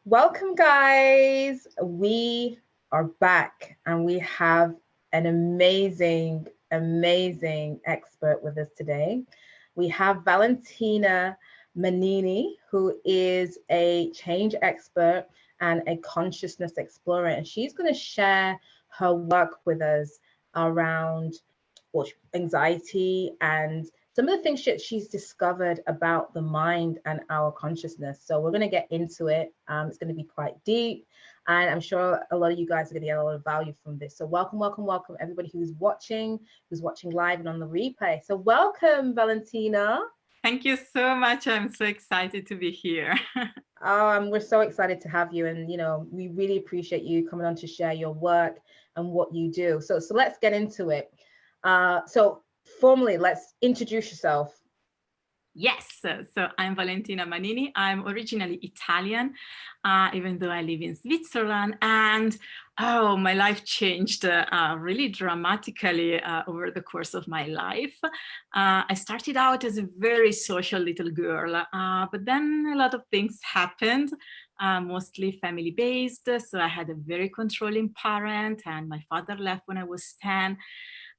Welcome, guys. We are back and we have an amazing expert with us today. We have Valentina Manini, who is a change expert and a consciousness explorer, and she's going to share her work with us around anxiety and some of the things that she's discovered about the mind and our consciousness. So we're going to get into it. It's going to be quite deep, and I'm sure a lot of you guys are going to get a lot of value from this. So welcome, everybody who's watching live and on the replay. So welcome, Valentina. Thank you so much. I'm so excited to be here. We're so excited to have you, and we really appreciate you coming on to share your work and what you do. So let's get into it. So formally, let's introduce yourself. Yes, so I'm Valentina Manini. I'm originally Italian, even though I live in Switzerland. And my life changed really dramatically over the course of my life. I started out as a very social little girl, but then a lot of things happened, mostly family-based. So I had a very controlling parent, and my father left when I was 10.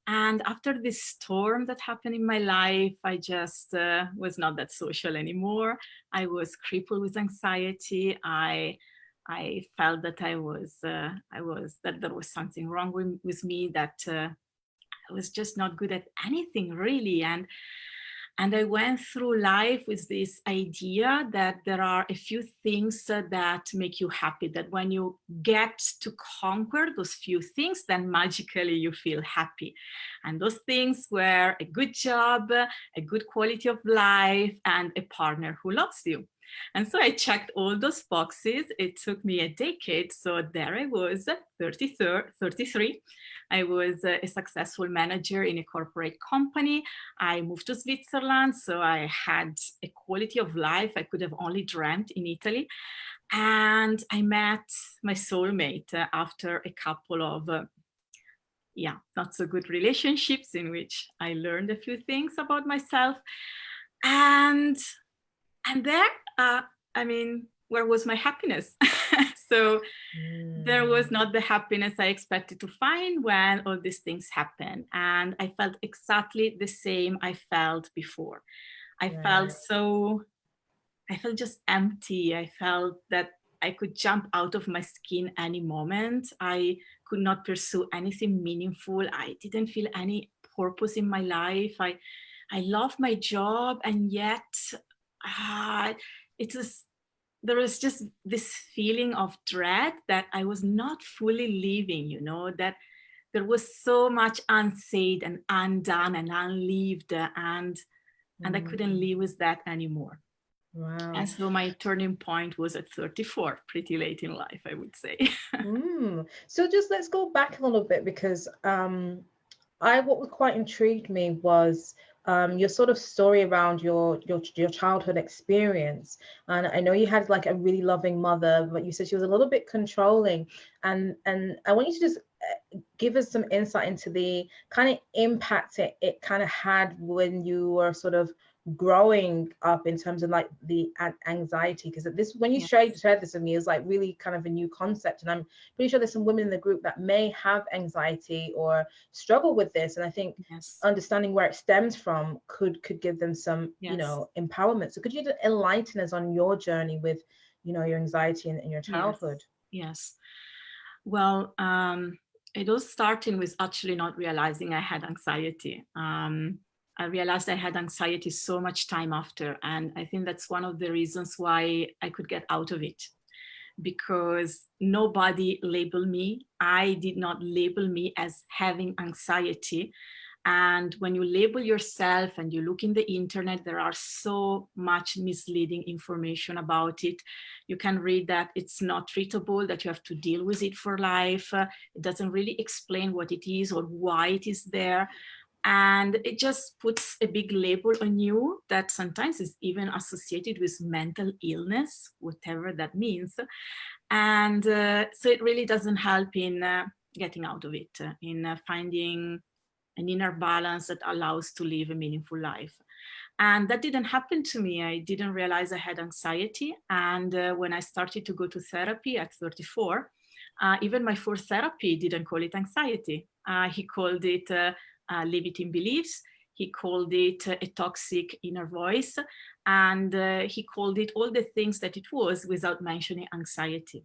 And after this storm that happened in my life, I just was not that social anymore. I was crippled with anxiety. I felt that that there was something wrong with me, that I was just not good at anything really. And I went through life with this idea that there are a few things that make you happy, that when you get to conquer those few things, then magically you feel happy. And those things were a good job, a good quality of life, and a partner who loves you. And so I checked all those boxes. It took me a decade. So there I was, 33. I was a successful manager in a corporate company. I moved to Switzerland, so I had a quality of life I could have only dreamt in Italy. And I met my soulmate after a couple of not so good relationships in which I learned a few things about myself. And there, where was my happiness? So there was not the happiness I expected to find when all these things happened. And I felt exactly the same I felt before. I felt just empty. I felt that I could jump out of my skin any moment. I could not pursue anything meaningful. I didn't feel any purpose in my life. I loved my job, and yet there was just this feeling of dread that I was not fully living, that there was so much unsaid and undone and unlived, and I couldn't live with that anymore. Wow. And so my turning point was at 34, pretty late in life, I would say. So just let's go back a little bit, because what quite intrigued me was your sort of story around your childhood experience. And I know you had like a really loving mother, but you said she was a little bit controlling. And I want you to just give us some insight into the kind of impact it kind of had when you were sort of growing up, in terms of like the anxiety, because when you shared this with me, is like really kind of a new concept, and I'm pretty sure there's some women in the group that may have anxiety or struggle with this, and I think understanding where it stems from could give them some empowerment. So could you enlighten us on your journey with your anxiety in your childhood? Yes. Well, it all started with actually not realizing I had anxiety. I realized I had anxiety so much time after. And I think that's one of the reasons why I could get out of it, because nobody labeled me. I did not label me as having anxiety. And when you label yourself and you look in the internet, there are so much misleading information about it. You can read that it's not treatable, that you have to deal with it for life. It doesn't really explain what it is or why it is there. And it just puts a big label on you that sometimes is even associated with mental illness, whatever that means. And so it really doesn't help in getting out of it, in finding an inner balance that allows to live a meaningful life. And that didn't happen to me. I didn't realize I had anxiety. And when I started to go to therapy at 34, even my first therapy didn't call it anxiety. He called it limiting beliefs. He called it a toxic inner voice. And he called it all the things that it was without mentioning anxiety.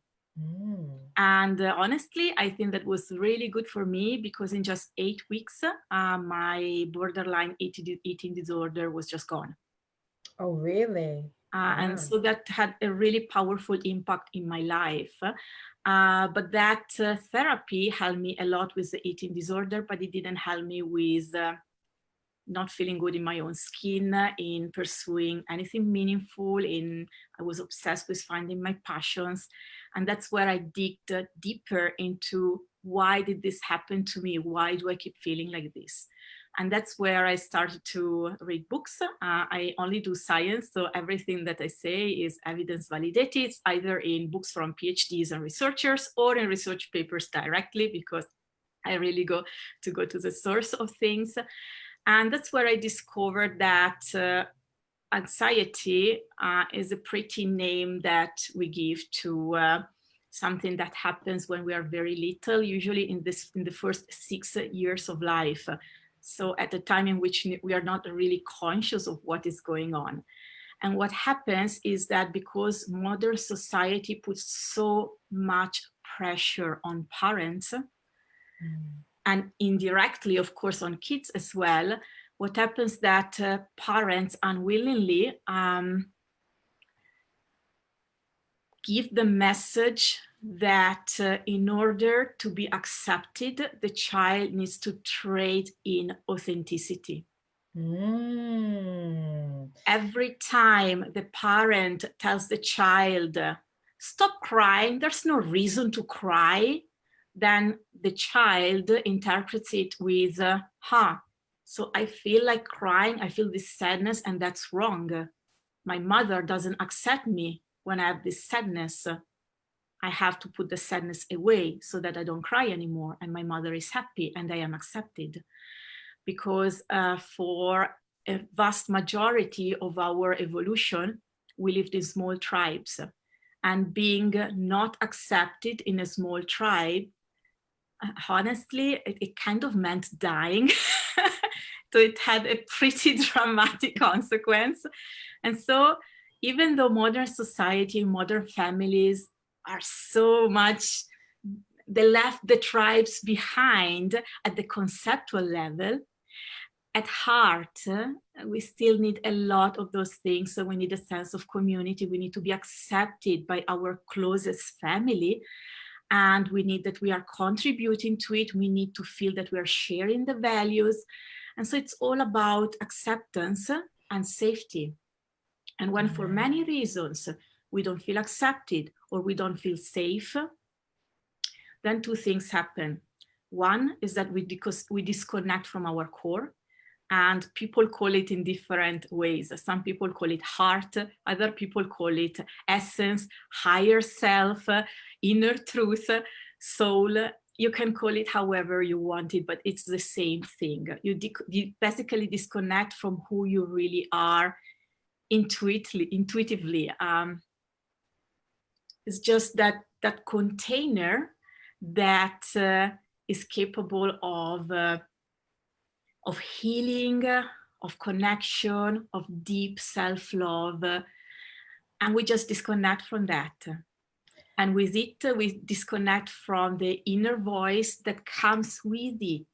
And honestly, I think that was really good for me, because in just 8 weeks, my borderline eating disorder was just gone. Oh, really? Wow. And so that had a really powerful impact in my life. But that therapy helped me a lot with the eating disorder, but it didn't help me with not feeling good in my own skin, in pursuing anything meaningful. I was obsessed with finding my passions. And that's where I digged deeper into, why did this happen to me? Why do I keep feeling like this? And that's where I started to read books. I only do science, so everything that I say is evidence validated. It's either in books from PhDs and researchers, or in research papers directly, because I really go to the source of things. And that's where I discovered that anxiety is a pretty name that we give to something that happens when we are very little, usually in the first 6 years of life. So at the time in which we are not really conscious of what is going on. And what happens is that because modern society puts so much pressure on parents, and indirectly, of course, on kids as well, what happens that parents unwillingly give the message that in order to be accepted, the child needs to trade in authenticity. Every time the parent tells the child, stop crying, there's no reason to cry, then the child interprets it with, so I feel like crying, I feel this sadness, and that's wrong. My mother doesn't accept me when I have this sadness. I have to put the sadness away so that I don't cry anymore, and my mother is happy and I am accepted. Because for a vast majority of our evolution, we lived in small tribes, and being not accepted in a small tribe, honestly, it kind of meant dying. So it had a pretty dramatic consequence. And so even though modern society, modern families are so much, they left the tribes behind at the conceptual level, at heart, we still need a lot of those things. So we need a sense of community. We need to be accepted by our closest family. And we need that we are contributing to it. We need to feel that we are sharing the values. And so it's all about acceptance and safety. And when for many reasons we don't feel accepted or we don't feel safe, then two things happen. One is that we disconnect from our core, and people call it in different ways. Some people call it heart, other people call it essence, higher self, inner truth, soul. You can call it however you want it, but it's the same thing. You basically disconnect from who you really are intuitively. It's just that container that is capable of healing, of connection, of deep self-love, and we just disconnect from that. And with it, we disconnect from the inner voice that comes with it.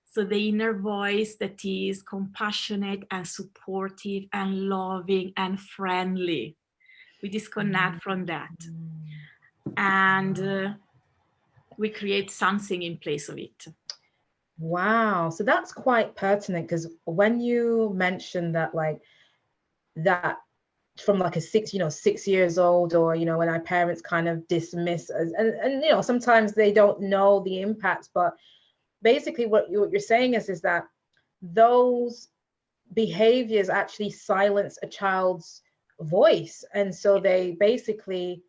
So the inner voice that is compassionate and supportive and loving and friendly. We disconnect from that. And we create something in place of it. Wow. So that's quite pertinent, because when you mentioned that, like, that from like a 6 years old, or, when our parents kind of dismiss us, and sometimes they don't know the impact, but basically what you're saying is that those behaviors actually silence a child's voice. And so they basically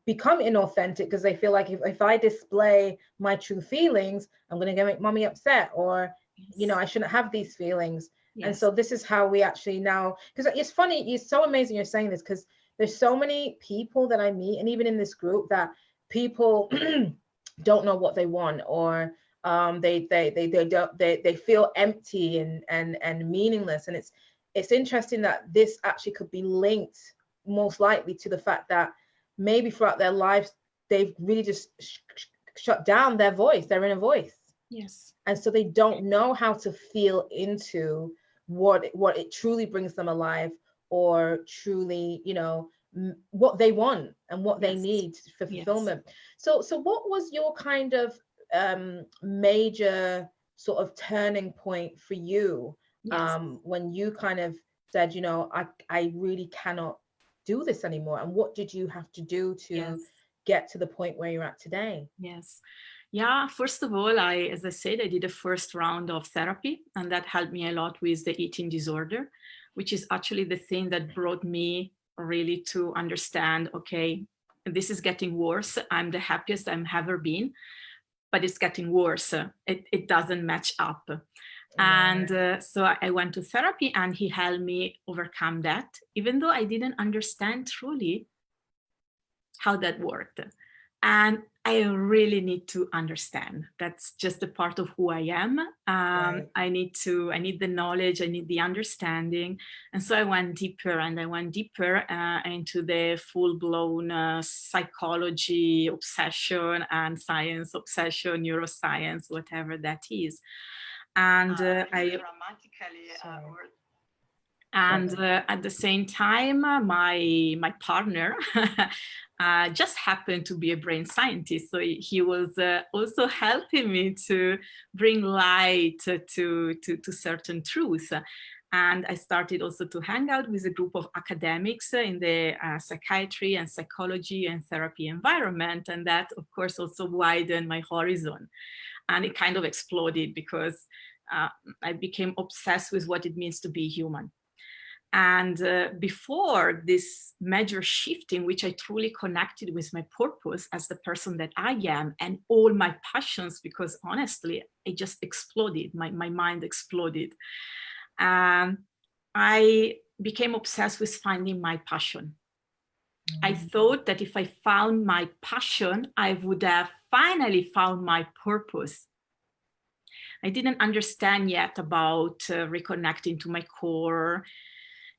become inauthentic, because they feel like if I display my true feelings, I'm going to make mommy upset, or I shouldn't have these feelings. And Yes. so this is how we actually now, because it's funny, it's so amazing you're saying this, because there's so many people that I meet, and even in this group, that people don't know what they want, or they feel empty and meaningless. And it's interesting that this actually could be linked most likely to the fact that maybe throughout their lives they've really just shut down their voice, their inner voice. Yes. And so they don't know how to feel into what it truly brings them alive, or truly, what they want and what they Yes. need for Yes. fulfillment. So what was your kind of major sort of turning point for you, Yes. when you kind of said, I really cannot do this anymore? And what did you have to do to Yes. get to the point where you're at today? Yes. Yeah, first of all, as I said, I did a first round of therapy, and that helped me a lot with the eating disorder, which is actually the thing that brought me really to understand, okay, this is getting worse. I'm the happiest I've ever been, but it's getting worse. It doesn't match up. And so I went to therapy, and he helped me overcome that, even though I didn't understand truly how that worked. And I really need to understand. That's just a part of who I am. Right. I need the knowledge, I need the understanding. And so I went deeper, and I went deeper into the full-blown psychology obsession and science obsession, neuroscience, whatever that is. And I dramatically at the same time, my partner just happened to be a brain scientist, so he was also helping me to bring light to certain truths. And I started also to hang out with a group of academics in the psychiatry and psychology and therapy environment, and that, of course, also widened my horizon. And it kind of exploded, because I became obsessed with what it means to be human. And before this major shift in which I truly connected with my purpose as the person that I am and all my passions, because honestly, it just exploded. My mind exploded. I became obsessed with finding my passion. I thought that if I found my passion, I would have finally found my purpose. I didn't understand yet about reconnecting to my core.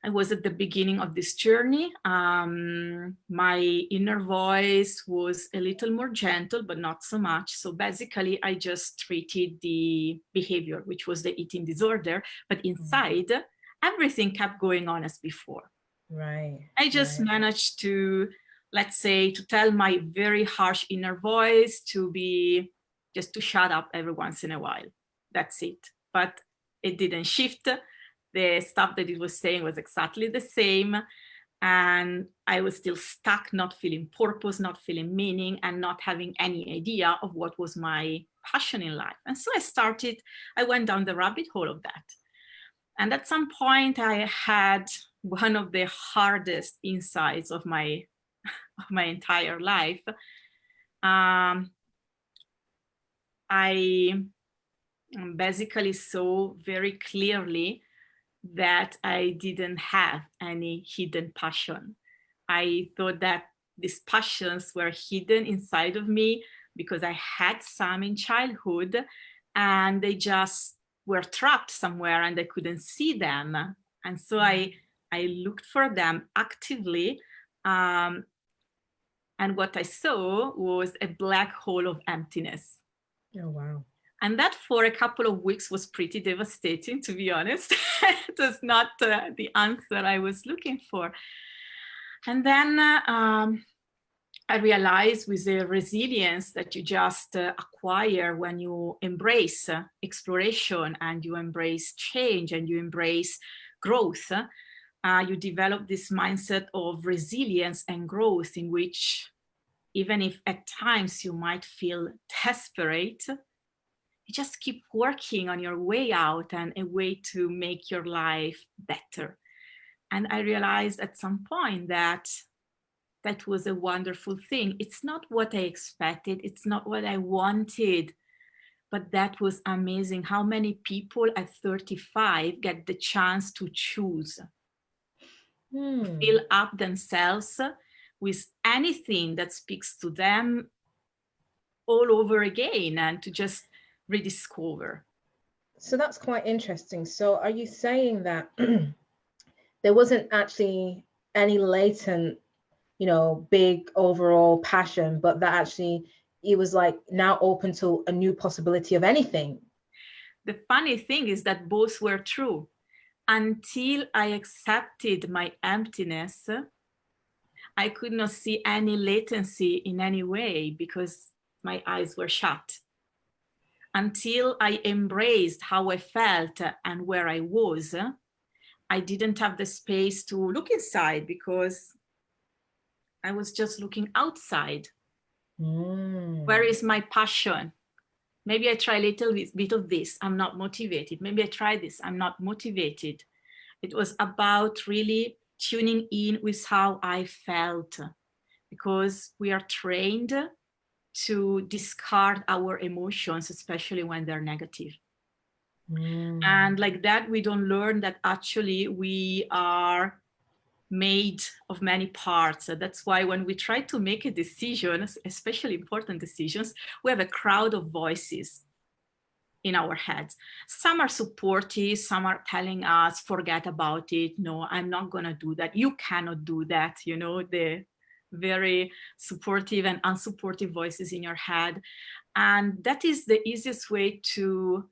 I was at the beginning of this journey. My inner voice was a little more gentle, but not so much. So basically, I just treated the behavior, which was the eating disorder, but inside, everything kept going on as before. Right. I just managed to, let's say, to tell my very harsh inner voice just to shut up every once in a while. That's it. But it didn't shift. The stuff that it was saying was exactly the same. And I was still stuck, not feeling purpose, not feeling meaning, and not having any idea of what was my passion in life. And so I went down the rabbit hole of that. And at some point I had one of the hardest insights of my entire life. I basically saw very clearly that I didn't have any hidden passion. I thought that these passions were hidden inside of me because I had some in childhood, and they just were trapped somewhere and I couldn't see them. And so I looked for them actively. And what I saw was a black hole of emptiness. Oh, wow. And that for a couple of weeks was pretty devastating, to be honest. It was not the answer I was looking for. And then I realized, with the resilience that you just acquire when you embrace exploration and you embrace change and you embrace growth, you develop this mindset of resilience and growth, in which, even if at times you might feel desperate, you just keep working on your way out and a way to make your life better. And I realized at some point that that was a wonderful thing. It's not what I expected. It's not what I wanted, But that was amazing. How many people at 35 get the chance to choose, fill up themselves with anything that speaks to them all over again, and to just rediscover. So that's quite interesting. So are you saying that there wasn't actually any latent, you know, big overall passion, but that actually it was like now open to a new possibility of anything? The funny thing is that both were true. Until I accepted my emptiness, I could not see any latency in any way because my eyes were shut. Until I embraced how I felt and where I was, I didn't have the space to look inside because I was just looking outside. Where is my passion? Maybe I try a little bit of this, I'm not motivated. Maybe I try this, I'm not motivated. It was about really tuning in with how I felt, because we are trained to discard our emotions, especially when they're negative. And like that, we don't learn that actually we are made of many parts. That's why when we try to make a decision, especially important decisions, we have a crowd of voices in our heads. Some are supportive, some are telling us, forget about it. No, I'm not gonna do that. You cannot do that. You know, the very supportive and unsupportive voices in your head. And that is the easiest way to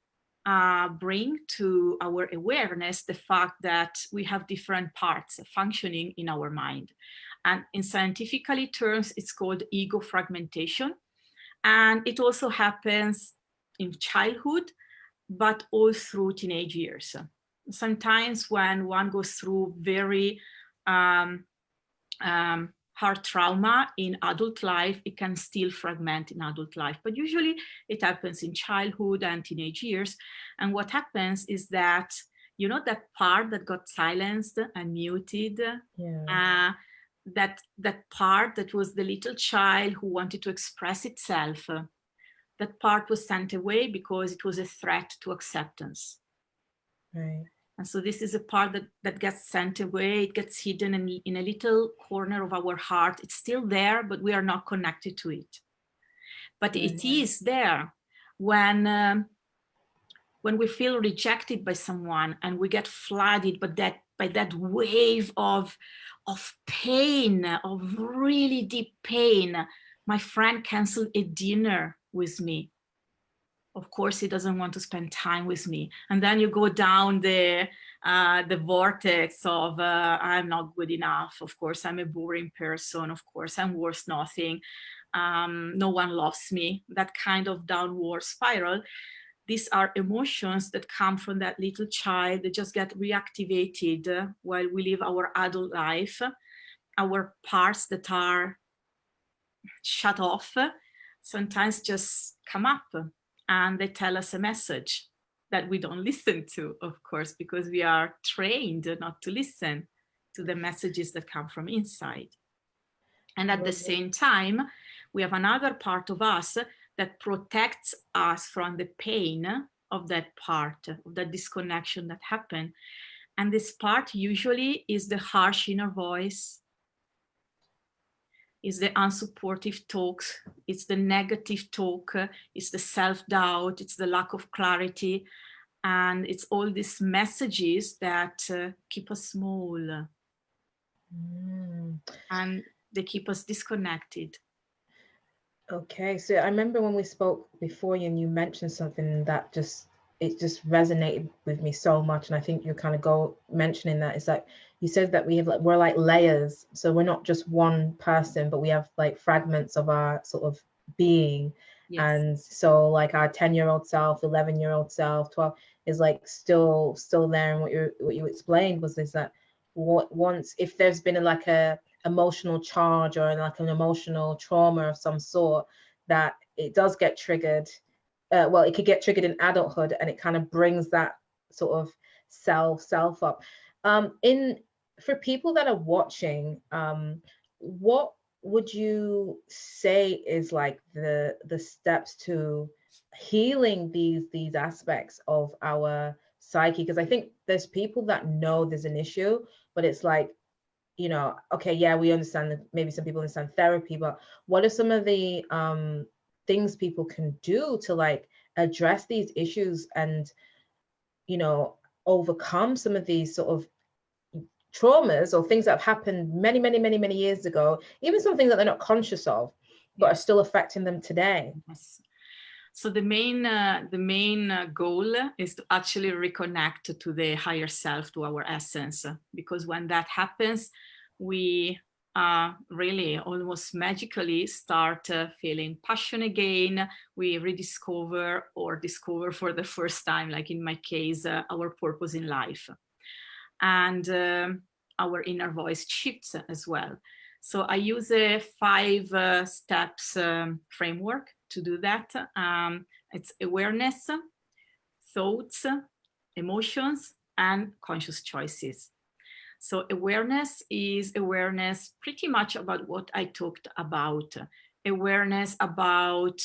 bring to our awareness the fact that we have different parts functioning in our mind. And in scientifically terms, it's called ego fragmentation. And it also happens in childhood, but all through teenage years. Sometimes when one goes through very hard trauma in adult life, it can still fragment in adult life, but usually it happens in childhood and teenage years. And what happens is that, you know, that part that got silenced and muted, that part that was the little child who wanted to express itself, that part was sent away because it was a threat to acceptance. Right. And so this is a part that gets sent away. It gets hidden in a little corner of our heart. It's still there, but we are not connected to it. But it is there when we feel rejected by someone and we get flooded by that wave of pain, of really deep pain. My friend canceled a dinner with me. Of course, he doesn't want to spend time with me. And then you go down the vortex of I'm not good enough. Of course, I'm a boring person. Of course, I'm worth nothing. No one loves me. That kind of downward spiral. These are emotions that come from that little child that just get reactivated while we live our adult life. Our parts that are shut off sometimes just come up. And they tell us a message that we don't listen to, of course, because we are trained not to listen to the messages that come from inside. And at the same time, we have another part of us that protects us from the pain of that part, of that disconnection that happened. And this part usually is the harsh inner voice, is the unsupportive talks, it's the negative talk, it's the self-doubt, it's the lack of clarity, and it's all these messages that keep us small and they keep us disconnected. Okay, so I remember when we spoke before and you mentioned something that it just resonated with me so much, and I think you kind of mentioning that. It's like you said that we're like layers, so we're not just one person, but we have like fragments of our sort of being. Yes. And so like our 10-year-old self, 11-year-old self, 12 is like still there. And what you explained was is that once if there's been like a emotional charge or like an emotional trauma of some sort, that it does get triggered. Well, it could get triggered in adulthood, and it kind of brings that sort of self up. For people that are watching, what would you say is like the steps to healing these aspects of our psyche, because I think there's people that know there's an issue, but it's like, you know, okay, yeah, we understand that maybe some people understand therapy, but what are some of the things people can do to like address these issues and, you know, overcome some of these sort of traumas or things that have happened many years ago, even some things that they're not conscious of, but are still affecting them today? Yes. So the main goal is to actually reconnect to the higher self, to our essence, because when that happens, we really almost magically start feeling passion again. We rediscover or discover for the first time, like in my case, our purpose in life. And our inner voice shifts as well. So I use a 5 steps framework to do that. It's awareness, thoughts, emotions, and conscious choices. So awareness is awareness pretty much about what I talked about. Awareness about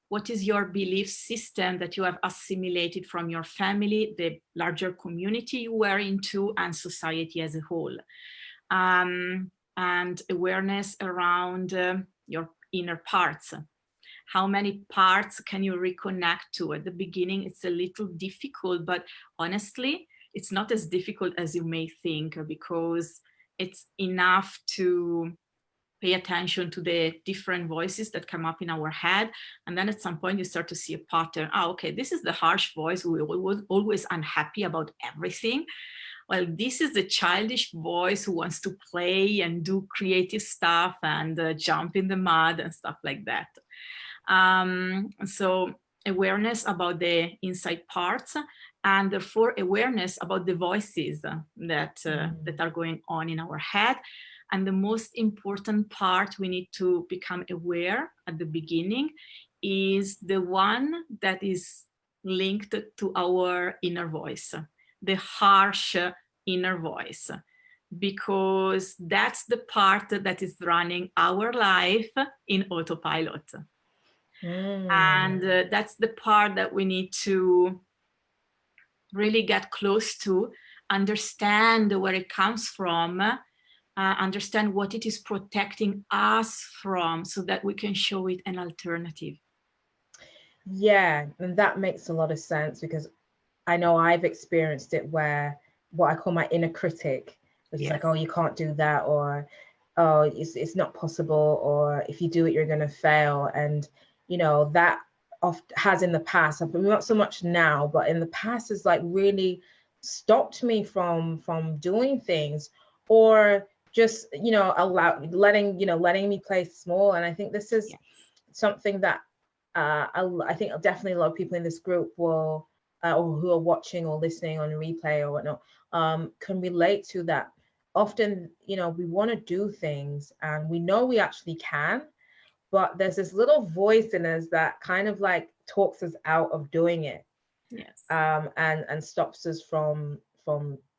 what is your belief system that you have assimilated from your family, the larger community you were into, and society as a whole. And awareness around your inner parts. How many parts can you reconnect to? At the beginning, it's a little difficult, but honestly, it's not as difficult as you may think, because it's enough to pay attention to the different voices that come up in our head. And then at some point you start to see a pattern. Oh, okay, this is the harsh voice who was always unhappy about everything. Well, this is the childish voice who wants to play and do creative stuff and jump in the mud and stuff like that. So awareness about the inside parts, and therefore awareness about the voices that are going on in our head. And the most important part we need to become aware at the beginning is the one that is linked to our inner voice, the harsh inner voice, because that's the part that is running our life in autopilot. And that's the part that we need to really get close to, understand where it comes from, understand what it is protecting us from, so that we can show it an alternative. Yeah, and that makes a lot of sense, because I know I've experienced it where what I call my inner critic, which is like, oh, you can't do that, or oh, it's not possible, or if you do it, you're going to fail. And, you know, that oft has in the past, but not so much now, but in the past has like really stopped me from doing things, or just, you know, letting me play small. And I think this is something that I think definitely a lot of people in this group will, or who are watching or listening on replay or whatnot, can relate to that. Often, you know, we want to do things and we know we actually can, but there's this little voice in us that kind of like talks us out of doing it. Yes. And stops us from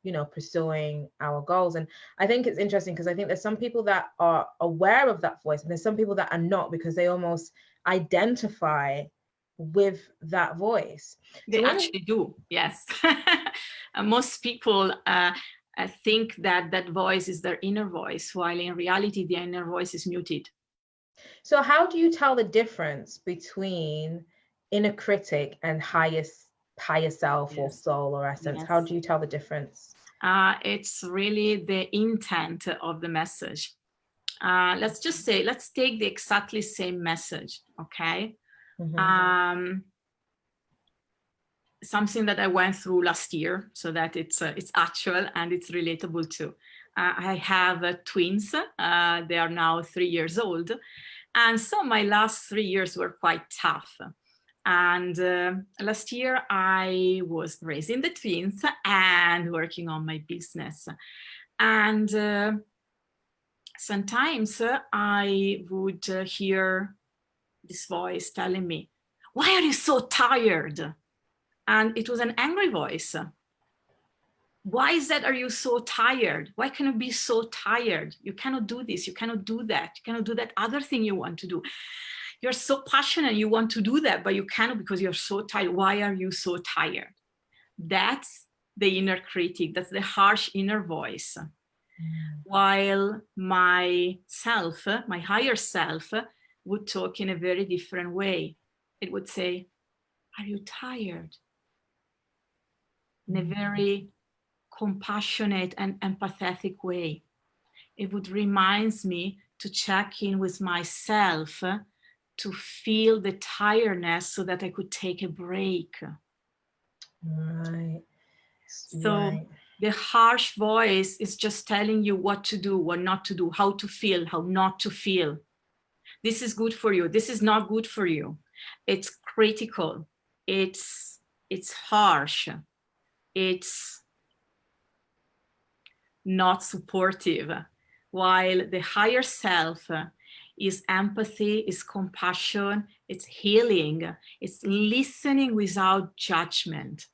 you know, pursuing our goals. And I think it's interesting, because I think there's some people that are aware of that voice, and there's some people that are not, because they almost identify with that voice. They actually do, yes. Most people think that that voice is their inner voice, while in reality the inner voice is muted. So how do you tell the difference between inner critic and higher self, or soul, or essence? How do you tell the difference? It's really the intent of the message. Let's just say, let's take the exactly same message, okay? Something that I went through last year, so that it's actual and it's relatable too. I have twins. They are now 3 years old. And so my last 3 years were quite tough. And last year I was raising the twins and working on my business. And sometimes I would hear this voice telling me, "Why are you so tired?" And it was an angry voice. "Why is that? Are you so tired? Why can you be so tired? You cannot do this. You cannot do that. You cannot do that other thing you want to do. you're so passionate, you want to do that, but you cannot because you're so tired. Why are you so tired? That's the inner critic. That's the harsh inner voice. While my self, my higher self, would talk in a very different way. It would say, are you tired? In a very compassionate and empathetic way. It would remind me to check in with myself, to feel the tiredness so that I could take a break. Right. So the harsh voice is just telling you what to do, what not to do, how to feel, how not to feel. This is good for you. This is not good for you. It's critical. It's harsh. It's not supportive. While the higher self is empathy, is compassion, it's healing, it's listening without judgment.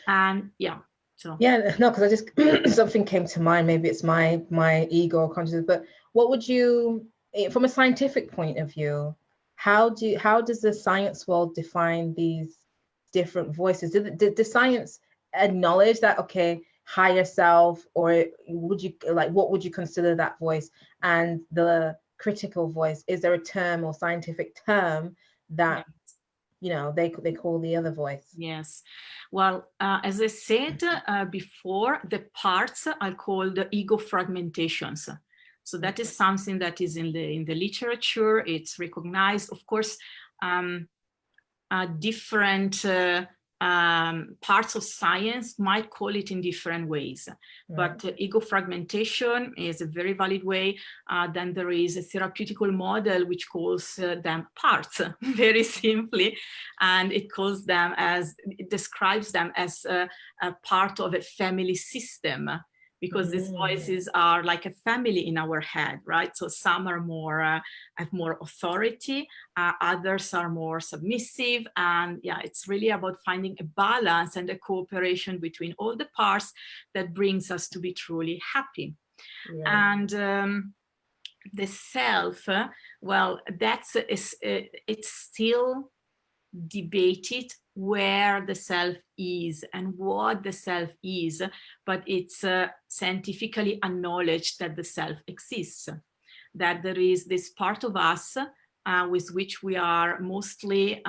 And yeah, so. Yeah, no, because I just, something came to mind, maybe it's my ego or consciousness, but what would you, from a scientific point of view, how does the science world define these different voices? Did the science acknowledge that, okay, higher self, or would you, like, what would you consider that voice? And the critical voice, is there a term or scientific term that, you know, they call the other voice? Yes. Well, as I said before, the parts are called ego fragmentations. So that is something that is in the literature. It's recognized, of course. Different parts of science might call it in different ways, but ego fragmentation is a very valid way. Then there is a therapeutical model which calls them parts, very simply, and it describes them as a part of a family system, because these voices are like a family in our head, right? So some are more, have more authority, others are more submissive. And yeah, it's really about finding a balance and a cooperation between all the parts that brings us to be truly happy. And the self, well, it's still debated where the self is and what the self is, but it's scientifically acknowledged that the self exists, that there is this part of us with which we are mostly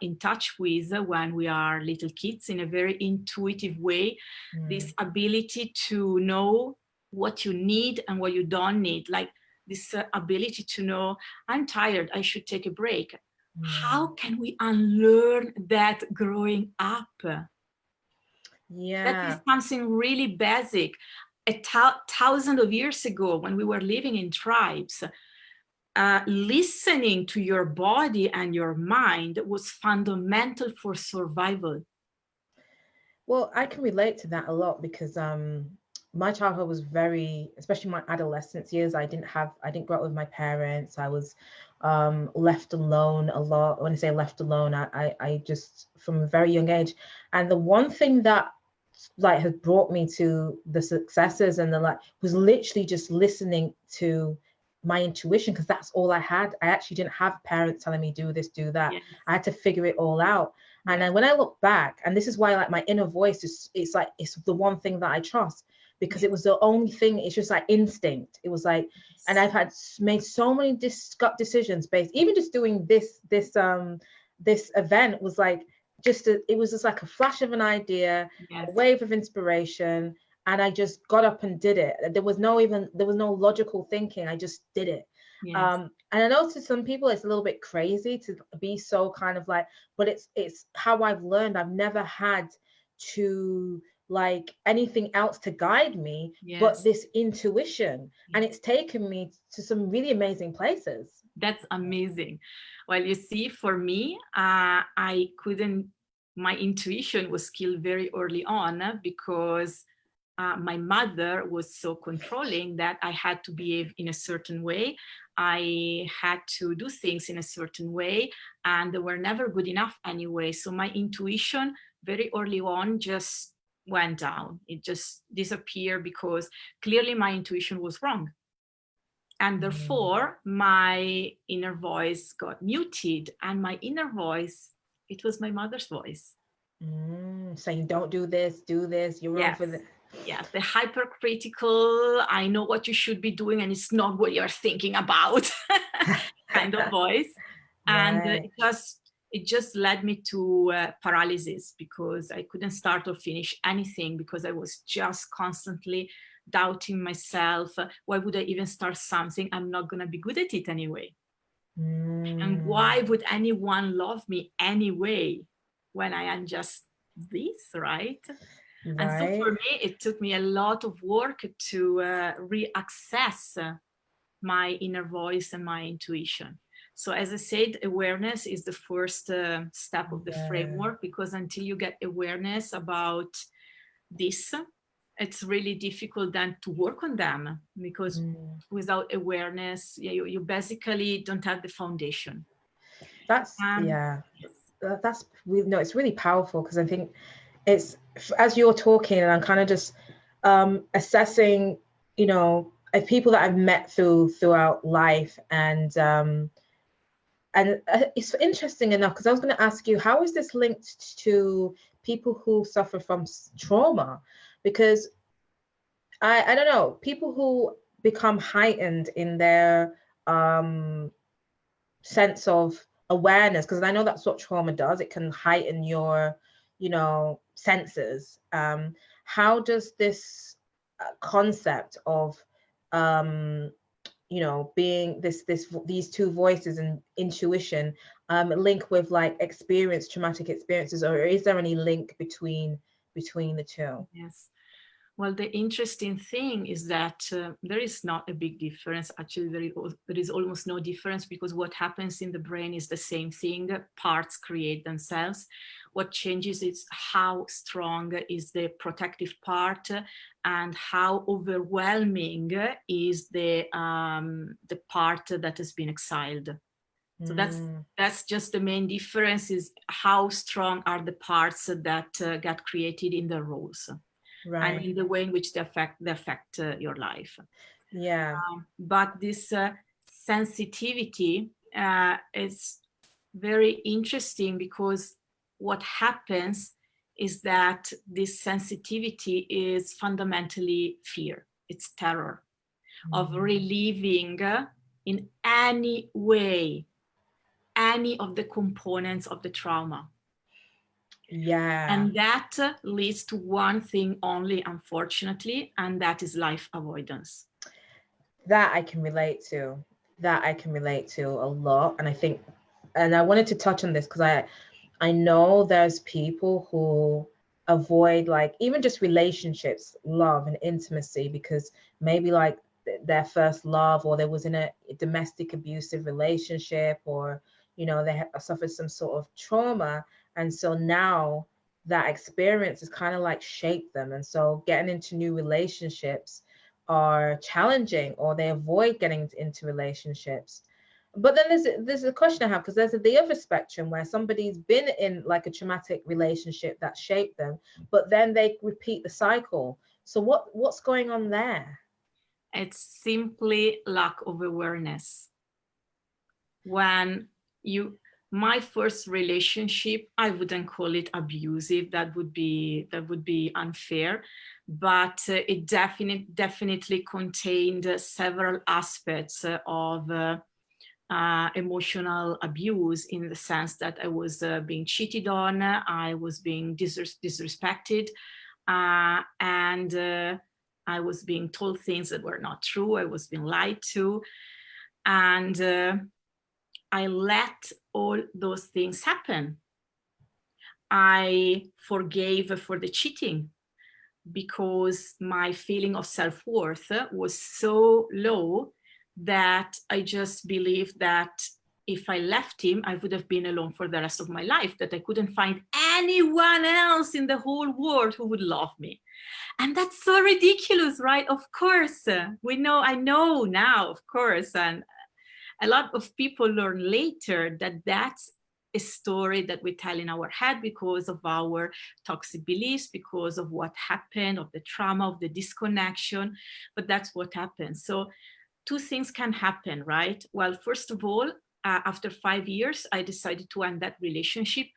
in touch with when we are little kids in a very intuitive way, this ability to know what you need and what you don't need, like this ability to know, I'm tired, I should take a break. How can we unlearn that growing up? That is something really basic. Thousands of years ago, when we were living in tribes, listening to your body and your mind was fundamental for survival. Well, I can relate to that a lot because my childhood was very, especially my adolescence years, I didn't grow up with my parents. I was left alone a lot. When I say left alone, I just, from a very young age. And the one thing that like has brought me to the successes and the like was literally just listening to my intuition, because that's all I had. I actually didn't have parents telling me do this, do that. Yes. I had to figure it all out. And then when I look back, and this is why like my inner voice is, it's like, it's the one thing that I trust, because it was the only thing, it's just like instinct. It was like, and I've made so many gut decisions based, even just doing this event was like, it was just like a flash of an idea, a wave of inspiration. And I just got up and did it. There was no logical thinking. I just did it. Yes. And I know to some people it's a little bit crazy to be so kind of like, but it's how I've learned. I've never had to like anything else to guide me, but this intuition. And it's taken me to some really amazing places. That's amazing. Well, you see, for me, my intuition was killed very early on because my mother was so controlling that I had to behave in a certain way. I had to do things in a certain way, and they were never good enough anyway. So my intuition very early on just went down. It just disappeared because clearly my intuition was wrong. And therefore, my inner voice got muted. And my inner voice, it was my mother's voice. Saying, don't do this, you're wrong for the... Yes, the hypercritical, I know what you should be doing and it's not what you're thinking about kind of voice. And it just led me to paralysis, because I couldn't start or finish anything, because I was just constantly doubting myself. Why would I even start something? I'm not going to be good at it anyway. And why would anyone love me anyway when I am just this, right? And so for me, it took me a lot of work to re-access my inner voice and my intuition. So as I said, awareness is the first step of the framework, because until you get awareness about this, it's really difficult then to work on them, because without awareness, you basically don't have the foundation. That's really, no, it's really powerful, because I think it's, as you're talking and I'm kind of just assessing, you know, people that I've met throughout life, and it's interesting enough, because I was going to ask you, how is this linked to people who suffer from trauma? Because I don't know, people who become heightened in their sense of awareness, because I know that's what trauma does. It can heighten your, you know, senses. How does this concept of you know, being these two voices and intuition link with like traumatic experiences, or is there any link between the two? Yes. Well, the interesting thing is that there is not a big difference. Actually, there is almost no difference, because what happens in the brain is the same thing. Parts create themselves. What changes is how strong is the protective part, and how overwhelming is the part that has been exiled. So that's just the main difference, is how strong are the parts that got created in the roles. Right. And in the way in which they affect your life. But this sensitivity is very interesting, because what happens is that this sensitivity is fundamentally fear. It's terror of reliving in any way any of the components of the trauma. And that leads to one thing only, unfortunately, and that is life avoidance. That I can relate to. A lot. And I think, and I wanted to touch on this because I know there's people who avoid, like, even just relationships, love and intimacy, because maybe like their first love, or they was in a domestic abusive relationship, or, you know, they suffered some sort of trauma. And so now that experience is kind of like shaped them. And so getting into new relationships are challenging, or they avoid getting into relationships. But then there's a question I have, because there's the other spectrum where somebody's been in like a traumatic relationship that shaped them, but then they repeat the cycle. So what's going on there? It's simply lack of awareness. When my first relationship, I wouldn't call it abusive. That would be unfair, but it definitely contained several aspects of emotional abuse, in the sense that I was being cheated on, I was being disrespected, and I was being told things that were not true. I was being lied to, and I let all those things happen. I forgave for the cheating, because my feeling of self-worth was so low that I just believed that if I left him, I would have been alone for the rest of my life, that I couldn't find anyone else in the whole world who would love me. And that's so ridiculous, right? Of course, I know now, of course, and a lot of people learn later that that's a story that we tell in our head because of our toxic beliefs, because of what happened, of the trauma, of the disconnection, but that's what happens. So two things can happen, right? Well, first of all, after 5 years, I decided to end that relationship,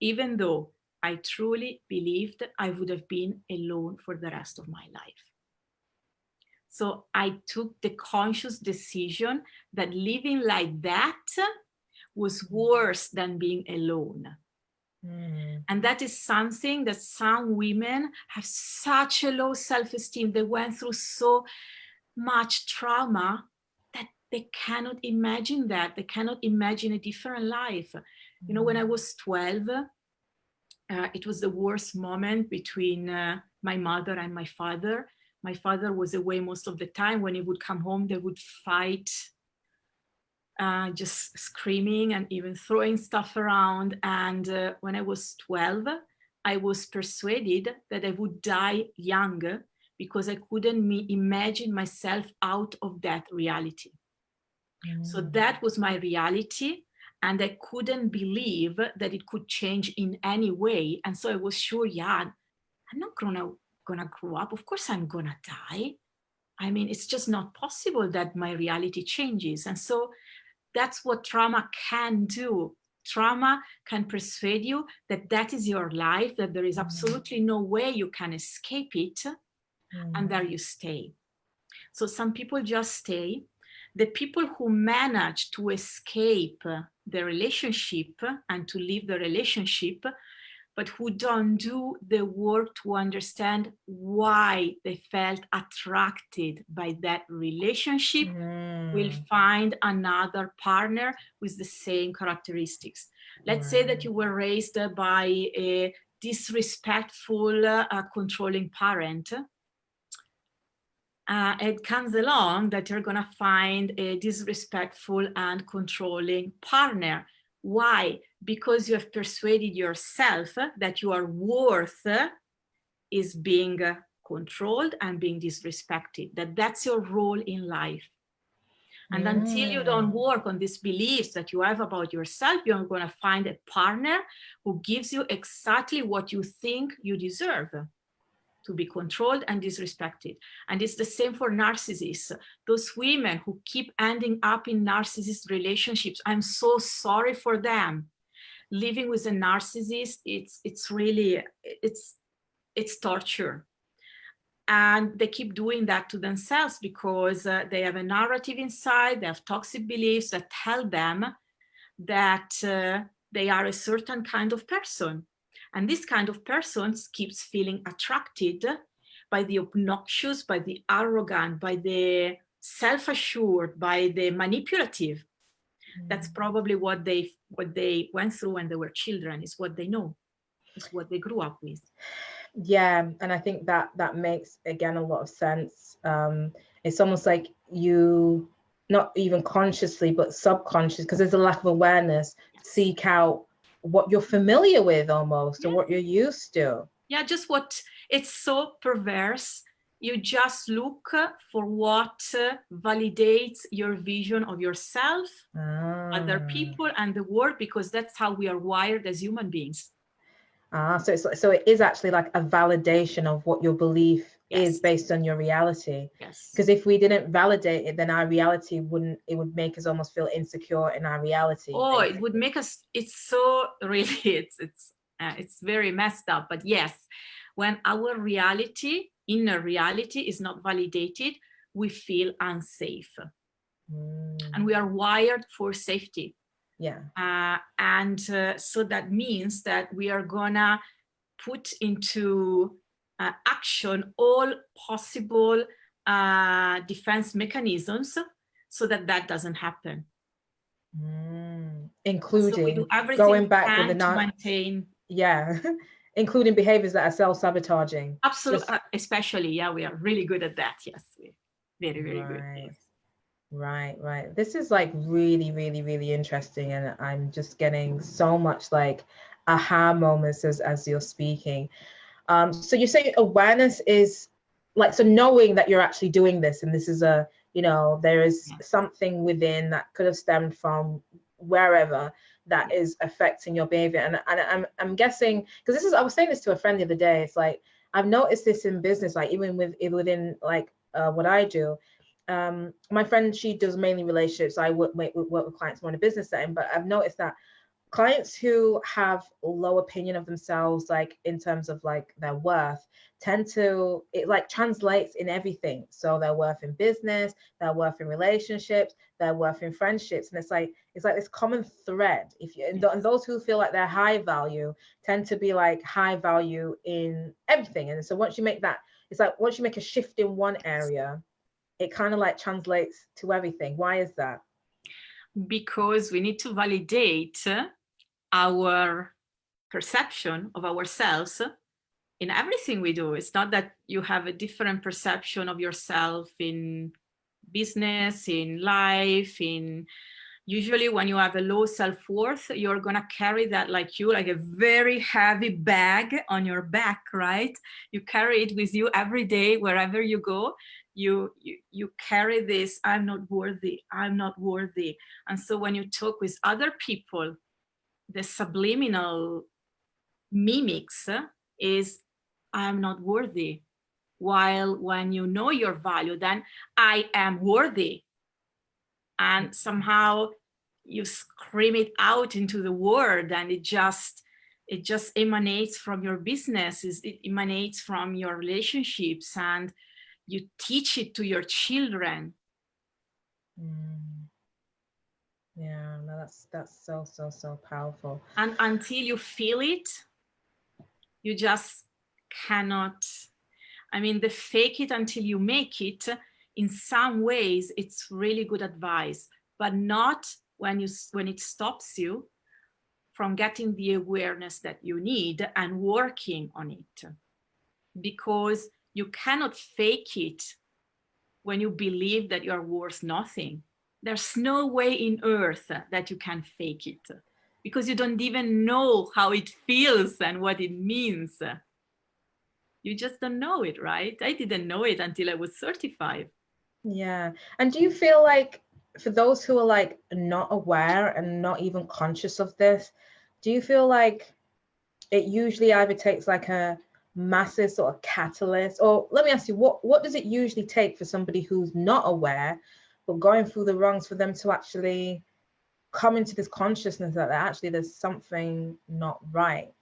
even though I truly believed I would have been alone for the rest of my life. So I took the conscious decision that living like that was worse than being alone. And that is something that some women have such a low self-esteem. They went through so much trauma that they cannot imagine that. They cannot imagine a different life. You know, when I was 12, it was the worst moment between my mother and my father. My father was away most of the time. When he would come home, they would fight, just screaming and even throwing stuff around. And when I was 12, I was persuaded that I would die young because I couldn't imagine myself out of that reality. So that was my reality. And I couldn't believe that it could change in any way. And so I was sure, yeah, I'm not gonna grow up. Of course I'm gonna die. I mean, it's just not possible that my reality changes. And so that's what trauma can do. Trauma can persuade you that that is your life, that there is absolutely no way you can escape it, and there you stay. So some people just stay. The people who manage to escape the relationship and to leave the relationship, but who don't do the work to understand why they felt attracted by that relationship, will find another partner with the same characteristics. Let's say that you were raised by a disrespectful, controlling parent. It comes along that you're gonna find a disrespectful and controlling partner. Why? Because you have persuaded yourself that your worth is being controlled and being disrespected, that that's your role in life. And until you don't work on these beliefs that you have about yourself, you're going to find a partner who gives you exactly what you think you deserve, to be controlled and disrespected. And it's the same for narcissists. Those women who keep ending up in narcissist relationships, I'm so sorry for them. Living with a narcissist, it's really, it's torture. And they keep doing that to themselves because they have a narrative inside, they have toxic beliefs that tell them that they are a certain kind of person. And this kind of person keeps feeling attracted by the obnoxious, by the arrogant, by the self-assured, by the manipulative. That's probably what they went through when they were children, is what they know, is what they grew up with. Yeah, and I think that makes, again, a lot of sense. It's almost like you, not even consciously, but subconscious, because there's a lack of awareness, seek out what you're familiar with almost, or what you're used to. Yeah, just what, it's so perverse. You just look for what validates your vision of yourself, other people, and the world, because that's how we are wired as human beings. So it is actually like a validation of what your belief is based on your reality. Yes. Because if we didn't validate it, then our reality wouldn't, it would make us almost feel insecure in our reality. Oh, basically. It would make us, it's so really, it's very messed up. But yes, when our reality, inner reality, is not validated, we feel unsafe. And we are wired for safety. Yeah. So that means that we are gonna put into action all possible defense mechanisms so that doesn't happen. Including so we do everything going back with the maintain. Yeah. Including behaviors that are self-sabotaging. Absolutely. Especially, yeah, we are really good at that. Yes, we're very, very good. Yes. Right. This is like really, really, really interesting. And I'm just getting so much like aha moments as you're speaking. So you say awareness is like, so knowing that you're actually doing this, and this is a, you know, there is something within that could have stemmed from wherever that is affecting your behavior. And I'm guessing, because I was saying this to a friend the other day, it's like, I've noticed this in business, like even within like what I do. my friend, she does mainly relationships. I work with clients more in a business setting, but I've noticed that clients who have low opinion of themselves, like in terms of like their worth, tend to, it like translates in everything. So their worth in business, their worth in relationships, their worth in friendships. And it's like this common thread. If you, and those who feel like they're high value tend to be like high value in everything. And so once you make that, it's like once you make a shift in one area, it kind of like translates to everything. Why is that? Because we need to validate our perception of ourselves in everything we do. It's not that you have a different perception of yourself in business, in life, in usually when you have a low self-worth, you're gonna carry that like a very heavy bag on your back, right? You carry it with you every day, wherever you go. You carry this, I'm not worthy, I'm not worthy. And so when you talk with other people, the subliminal mimics is I'm not worthy. While when you know your value, then I am worthy. And somehow you scream it out into the world, and it just emanates from your business, it emanates from your relationships, and you teach it to your children. Yeah, no, that's so powerful. And until you feel it, you just cannot. I mean, the fake it until you make it, in some ways, it's really good advice, but not when it stops you from getting the awareness that you need and working on it. Because you cannot fake it when you believe that you're worth nothing. There's no way in earth that you can fake it, because you don't even know how it feels and what it means. You just don't know it, right? I didn't know it until I was 35. Yeah. And do you feel like for those who are like not aware and not even conscious of this, do you feel like it usually either takes like a massive sort of catalyst, or let me ask you, what does it usually take for somebody who's not aware but going through the rungs for them to actually come into this consciousness that actually there's something not right?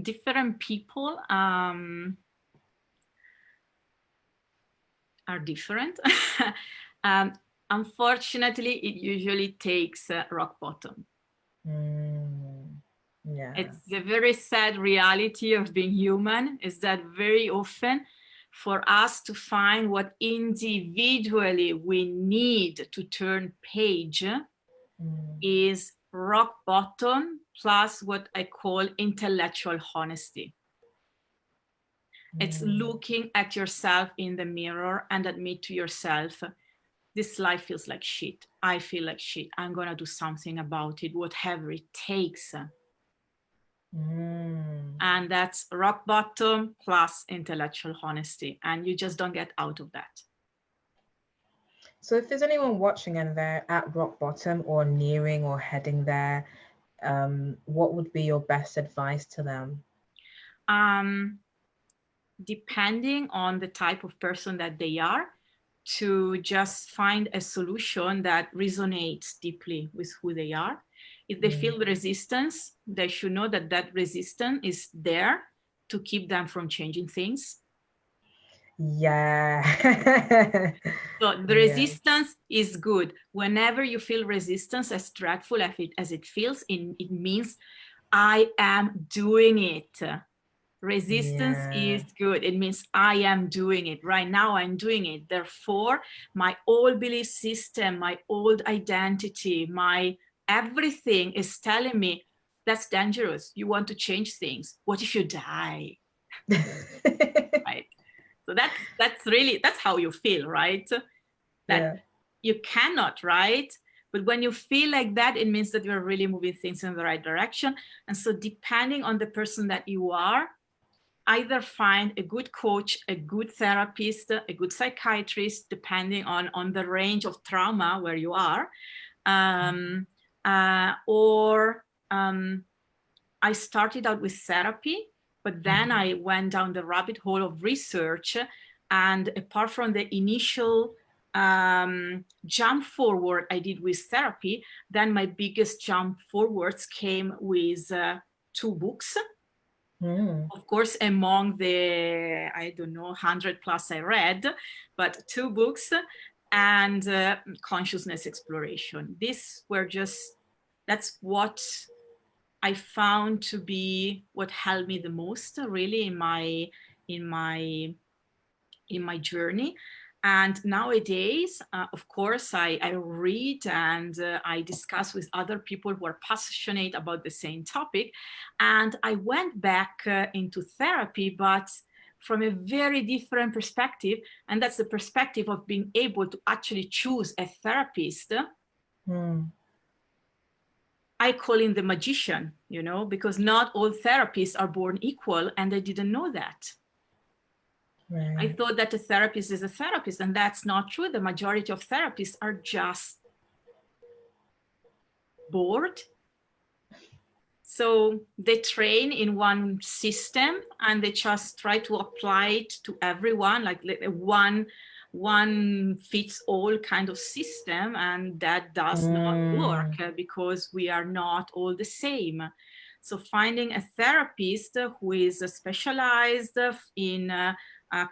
Different people are different. Unfortunately, it usually takes rock bottom. Yeah. It's the very sad reality of being human, is that very often for us to find what individually we need to turn page is rock bottom plus what I call intellectual honesty. It's looking at yourself in the mirror and admit to yourself, this life feels like shit. I feel like shit. I'm going to do something about it, whatever it takes. And that's rock bottom plus intellectual honesty. And you just don't get out of that. So if there's anyone watching and they're at rock bottom or nearing or heading there, what would be your best advice to them? Depending on the type of person that they are, to just find a solution that resonates deeply with who they are. If they feel the resistance, they should know that that resistance is there to keep them from changing things. Yeah. So the resistance is good. Whenever you feel resistance, as dreadful as it feels, it means I am doing it. Resistance is good. It means I am doing it. Right now I'm doing it. Therefore, my old belief system, my old identity, my everything is telling me that's dangerous. You want to change things. What if you die? Right. So that's how you feel, right? That you cannot, right? But when you feel like that, it means that you're really moving things in the right direction. And so depending on the person that you are, either find a good coach, a good therapist, a good psychiatrist, depending on the range of trauma where you are. I started out with therapy, but then I went down the rabbit hole of research. And apart from the initial jump forward I did with therapy, then my biggest jump forwards came with 2 books. Of course, among the, I don't know, 100 plus I read, but 2 books and consciousness exploration. These were just, that's what I found to be what helped me the most, really, in my journey. And nowadays, of course, I read and I discuss with other people who are passionate about the same topic. And I went back into therapy, but from a very different perspective. And that's the perspective of being able to actually choose a therapist. I call him the magician, you know, because not all therapists are born equal, and I didn't know that. Right. I thought that a therapist is a therapist, and that's not true. The majority of therapists are just bored. So they train in one system and they just try to apply it to everyone, like one fits all kind of system, and that does not work because we are not all the same. So finding a therapist who is specialized in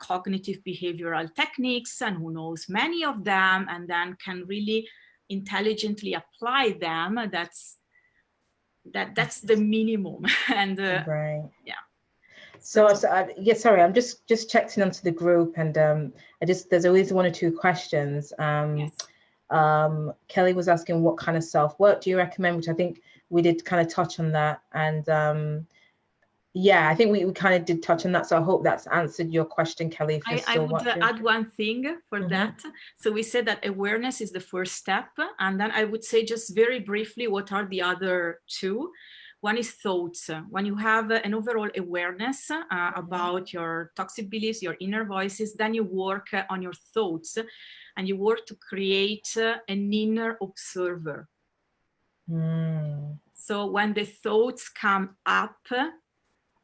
cognitive behavioral techniques and who knows many of them and then can really intelligently apply them, that's the minimum. And right. Yeah. So yeah, sorry, I'm just checking onto the group, and there's always 1 or 2 questions. Yes. Kelly was asking what kind of self-work do you recommend, which I think we did kind of touch on that. And yeah, I think we kind of did touch on that. So I hope that's answered your question, Kelly, if you're still watching. I would add one thing for that. So we said that awareness is the first step. And then I would say just very briefly, what are the other 2? One is thoughts. When you have an overall awareness about your toxic beliefs, your inner voices, then you work on your thoughts and you work to create an inner observer. So when the thoughts come up,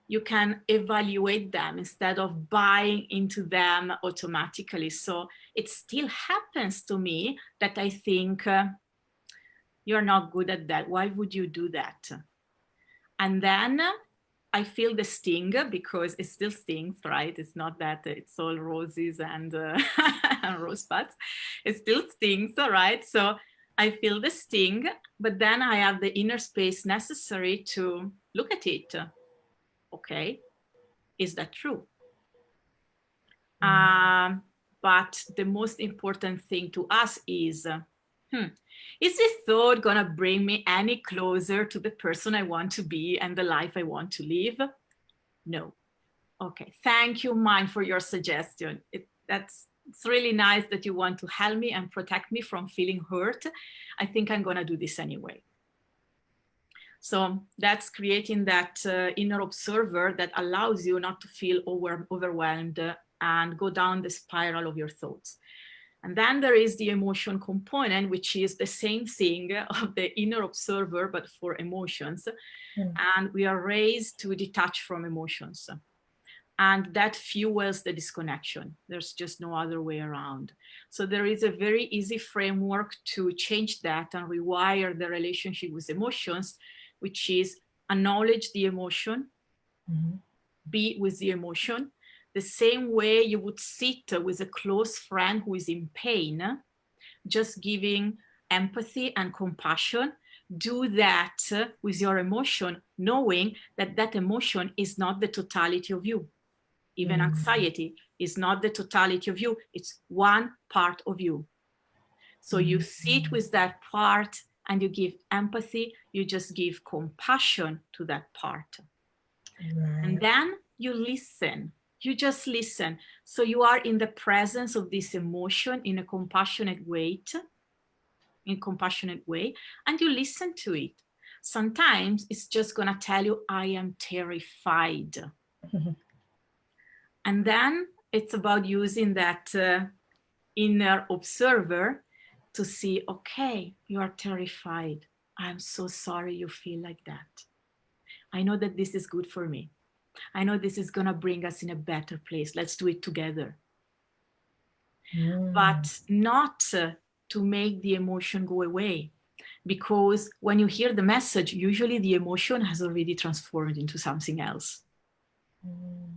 you can evaluate them instead of buying into them automatically. So it still happens to me that I think, you're not good at that. Why would you do that? And then I feel the sting, because it still stings, right? It's not that it's all roses and rosebuds. It still stings, right? So I feel the sting, but then I have the inner space necessary to look at it. Okay, is that true? But the most important thing to us is this thought gonna bring me any closer to the person I want to be and the life I want to live? No. Okay, thank you, Mind, for your suggestion. It's really nice that you want to help me and protect me from feeling hurt. I think I'm gonna do this anyway. So that's creating that inner observer that allows you not to feel overwhelmed and go down the spiral of your thoughts. And then there is the emotion component, which is the same thing of the inner observer, but for emotions. And we are raised to detach from emotions. And that fuels the disconnection. There's just no other way around. So there is a very easy framework to change that and rewire the relationship with emotions, which is acknowledge the emotion, be with the emotion, the same way you would sit with a close friend who is in pain, just giving empathy and compassion. Do that with your emotion, knowing that that emotion is not the totality of you. Even anxiety is not the totality of you. It's one part of you. So you sit with that part and you give empathy, you just give compassion to that part. Right. And then you listen, you just listen. So you are in the presence of this emotion in a compassionate way, and you listen to it. Sometimes it's just gonna tell you, I am terrified. And then it's about using that inner observer to see, okay, you are terrified. I'm so sorry you feel like that. I know that this is good for me. I know this is gonna bring us in a better place. Let's do it together. but not to make the emotion go away. Because when you hear the message, usually the emotion has already transformed into something else.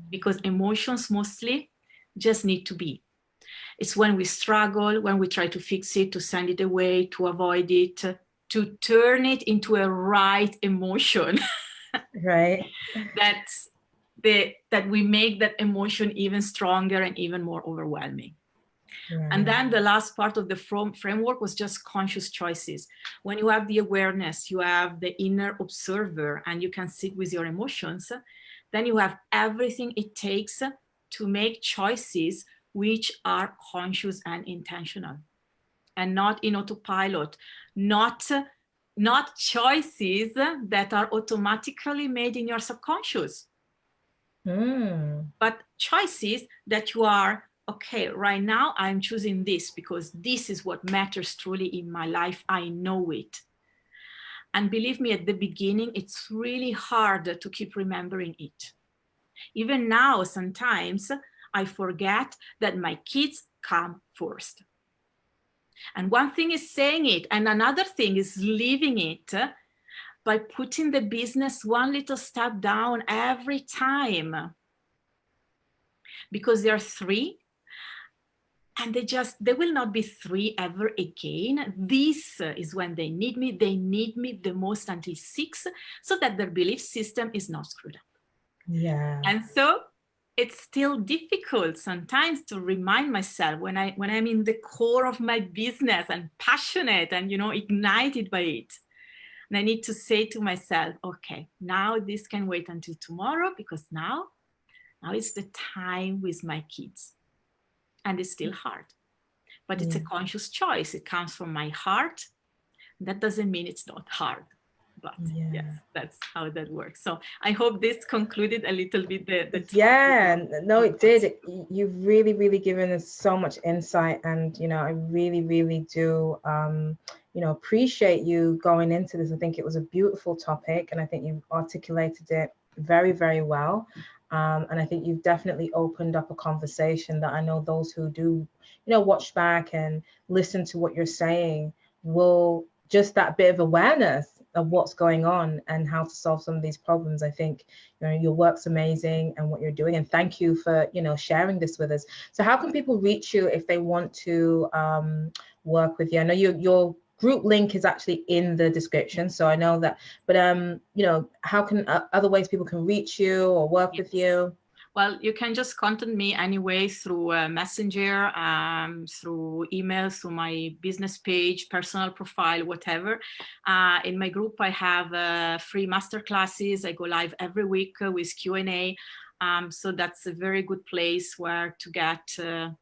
Because emotions mostly just need to be. It's when we struggle, when we try to fix it, to send it away, to avoid it, to turn it into a right emotion. Right. that we make that emotion even stronger and even more overwhelming. Right. And then the last part of the framework was just conscious choices. When you have the awareness, you have the inner observer, and you can sit with your emotions, then you have everything it takes to make choices which are conscious and intentional, and not in autopilot, not choices that are automatically made in your subconscious, but choices that you are, okay, right now I'm choosing this because this is what matters truly in my life. I know it. And believe me, at the beginning, it's really hard to keep remembering it. Even now, sometimes I forget that my kids come first. And one thing is saying it, and another thing is living it by putting the business one little step down every time. Because there are three, and they will not be three ever again. This is when they need me. They need me the most until 6, so that their belief system is not screwed up. Yeah. And so it's still difficult sometimes to remind myself when I'm in the core of my business and passionate and, ignited by it. And I need to say to myself, okay, now this can wait until tomorrow, because now it's the time with my kids. And it's still hard, but it's a conscious choice. It comes from my heart. That doesn't mean it's not hard, but yes, that's how that works. So I hope this concluded a little bit the yeah, no, it did. You've really, really given us so much insight, and I really, really do appreciate you going into this. I think it was a beautiful topic, and I think you've articulated it very, very well. And I think you've definitely opened up a conversation that I know those who do, watch back and listen to what you're saying will just that bit of awareness of what's going on and how to solve some of these problems. I think your work's amazing and what you're doing, and thank you for sharing this with us. So how can people reach you if they want to work with you? I know your group link is actually in the description, so I know that, but how can other ways people can reach you or work with you? Well, you can just contact me anyway through Messenger, through email, through my business page, personal profile, whatever. In my group, I have free masterclasses. I go live every week with Q&A. So that's a very good place where to get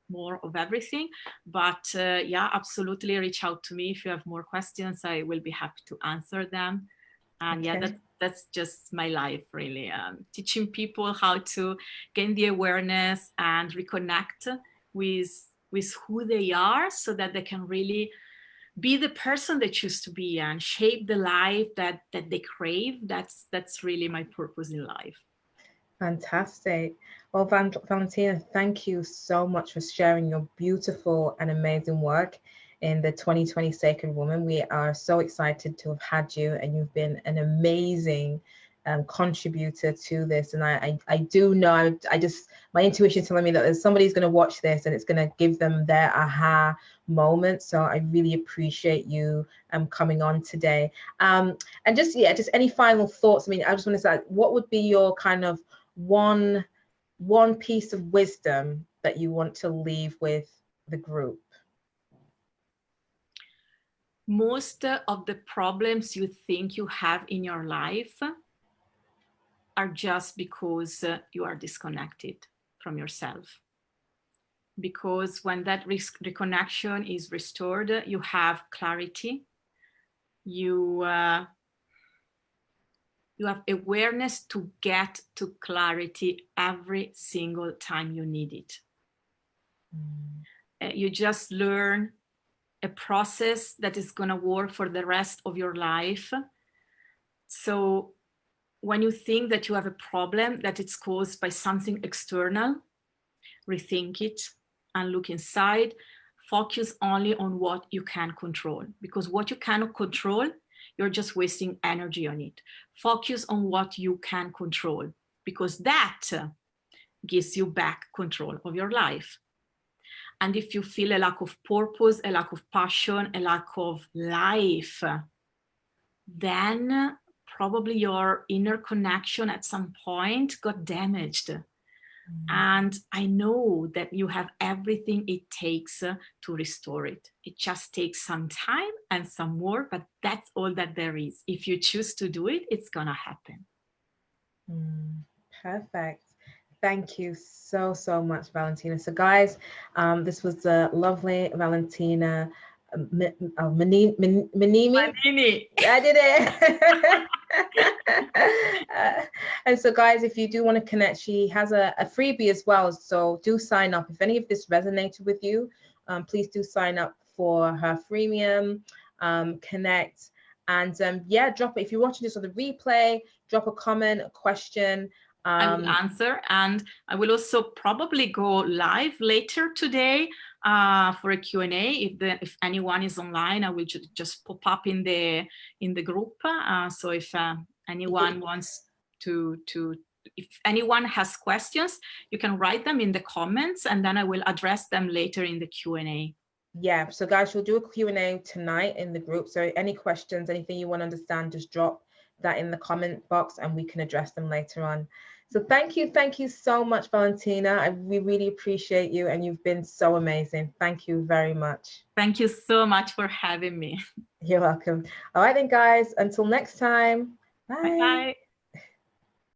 more of everything. But yeah, absolutely reach out to me if you have more questions. I will be happy to answer them. And yeah, that's just my life, really. Teaching people how to gain the awareness and reconnect with who they are, so that they can really be the person they choose to be and shape the life that they crave. That's really my purpose in life. Fantastic. Well, Valentina, thank you so much for sharing your beautiful and amazing work in the 2020 Sacred Woman. We are so excited to have had you, and you've been an amazing contributor to this. And I do know, my intuition is telling me that there's somebody's going to watch this and it's going to give them their aha moment. So I really appreciate you coming on today. And just any final thoughts? I mean, I just want to say, what would be your kind of one piece of wisdom that you want to leave with the group? Most of the problems you think you have in your life are just because you are disconnected from yourself. Because when that reconnection is restored, you have clarity. You have awareness to get to clarity every single time you need it. You just learn a process that is going to work for the rest of your life. So when you think that you have a problem, that it's caused by something external, rethink it. and look inside. Focus only on what you can control, because what you cannot control, you're just wasting energy on it. Focus on what you can control, because that gives you back control of your life. And if you feel a lack of purpose, a lack of passion, a lack of life, then probably your inner connection at some point got damaged. And I know that you have everything it takes to restore it. It just takes some time and some more, but that's all that there is. If you choose to do it, it's gonna happen. Perfect. Thank you so, so much, Valentina. So guys, this was the lovely Valentina Manini. Manini. I did it. And so guys, if you do want to connect, she has a freebie as well. So do sign up. If any of this resonated with you, please do sign up for her freemium, connect. And yeah, drop it. If you're watching this on the replay, drop a comment, a question. I will answer, and I will also probably go live later today for a Q&A. If anyone is online, I will just pop up in the group. So if anyone wants to, if anyone has questions, you can write them in the comments, and then I will address them later in the Q&A. Yeah, so guys, we'll do a Q&A tonight in the group. So any questions, anything you want to understand, just drop that in the comment box and we can address them later on. So thank you so much, Valentina. We really appreciate you, and you've been so amazing. Thank you very much. Thank you so much for having me. You're welcome. All right then, guys, until next time. Bye. Bye-bye.